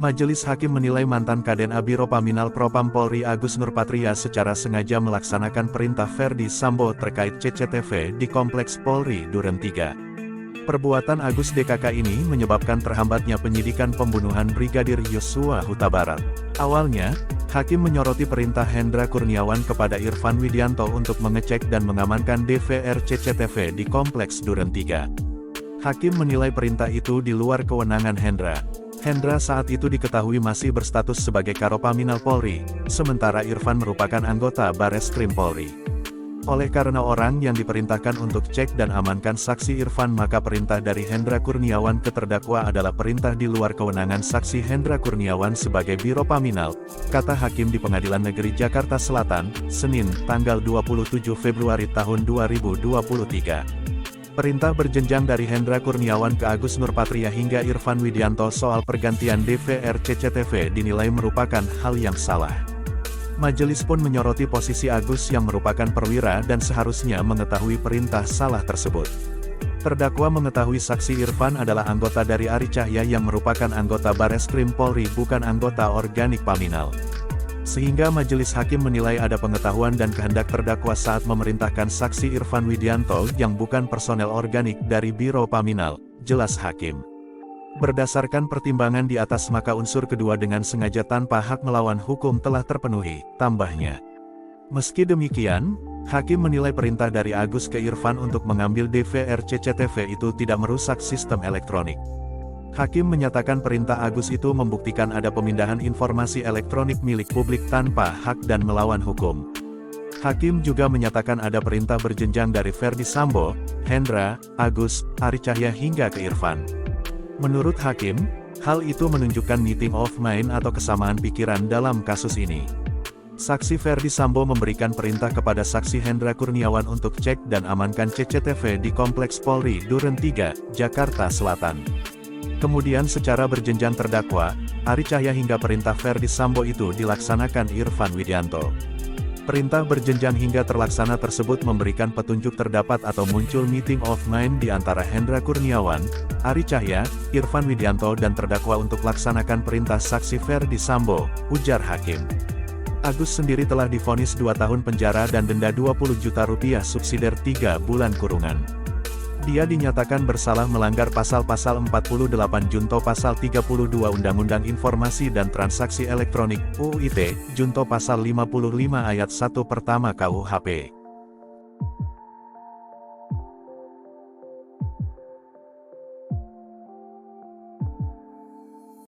Majelis Hakim menilai mantan Kaden Biro Paminal Propam Polri Agus Nurpatria secara sengaja melaksanakan perintah Verdi Sambo terkait CCTV di Kompleks Polri Duren 3. Perbuatan Agus DKK ini menyebabkan terhambatnya penyidikan pembunuhan Brigadir Yosua Huta Barat. Awalnya, Hakim menyoroti perintah Hendra Kurniawan kepada Irfan Widianto untuk mengecek dan mengamankan DVR CCTV di Kompleks Duren 3. Hakim menilai perintah itu di luar kewenangan Hendra. Hendra saat itu diketahui masih berstatus sebagai Karopaminal Polri, sementara Irfan merupakan anggota Bareskrim Polri. Oleh karena orang yang diperintahkan untuk cek dan amankan saksi Irfan, maka perintah dari Hendra Kurniawan ke terdakwa adalah perintah di luar kewenangan saksi Hendra Kurniawan sebagai Biro Paminal, kata Hakim di Pengadilan Negeri Jakarta Selatan, Senin, tanggal 27 Februari tahun 2023. Perintah berjenjang dari Hendra Kurniawan ke Agus Nurpatria hingga Irfan Widianto soal pergantian DVR CCTV dinilai merupakan hal yang salah. Majelis pun menyoroti posisi Agus yang merupakan perwira dan seharusnya mengetahui perintah salah tersebut. Terdakwa mengetahui saksi Irfan adalah anggota dari Ari Cahya yang merupakan anggota Bareskrim Polri, bukan anggota organik Paminal. Sehingga Majelis Hakim menilai ada pengetahuan dan kehendak terdakwa saat memerintahkan saksi Irfan Widianto yang bukan personel organik dari Biro Paminal, jelas Hakim. Berdasarkan pertimbangan di atas, maka unsur kedua dengan sengaja tanpa hak melawan hukum telah terpenuhi, tambahnya. Meski demikian, Hakim menilai perintah dari Agus ke Irfan untuk mengambil DVR CCTV itu tidak merusak sistem elektronik. Hakim menyatakan perintah Agus itu membuktikan ada pemindahan informasi elektronik milik publik tanpa hak dan melawan hukum. Hakim juga menyatakan ada perintah berjenjang dari Verdi Sambo, Hendra, Agus, Ari Cahya hingga ke Irfan. Menurut Hakim, hal itu menunjukkan meeting of mind atau kesamaan pikiran dalam kasus ini. Saksi Verdi Sambo memberikan perintah kepada saksi Hendra Kurniawan untuk cek dan amankan CCTV di Kompleks Polri Duren 3, Jakarta Selatan. Kemudian secara berjenjang terdakwa, Ari Cahya hingga perintah Verdi Sambo itu dilaksanakan Irfan Widianto. Perintah berjenjang hingga terlaksana tersebut memberikan petunjuk terdapat atau muncul meeting of mind di antara Hendra Kurniawan, Ari Cahya, Irfan Widianto dan terdakwa untuk laksanakan perintah saksi Verdi Sambo, ujar Hakim. Agus sendiri telah divonis 2 tahun penjara dan denda 20 juta rupiah subsidiar 3 bulan kurungan. Dia dinyatakan bersalah melanggar pasal-pasal 48 junto pasal 32 Undang-Undang Informasi dan Transaksi Elektronik, UU ITE, junto pasal 55 ayat 1 pertama KUHP.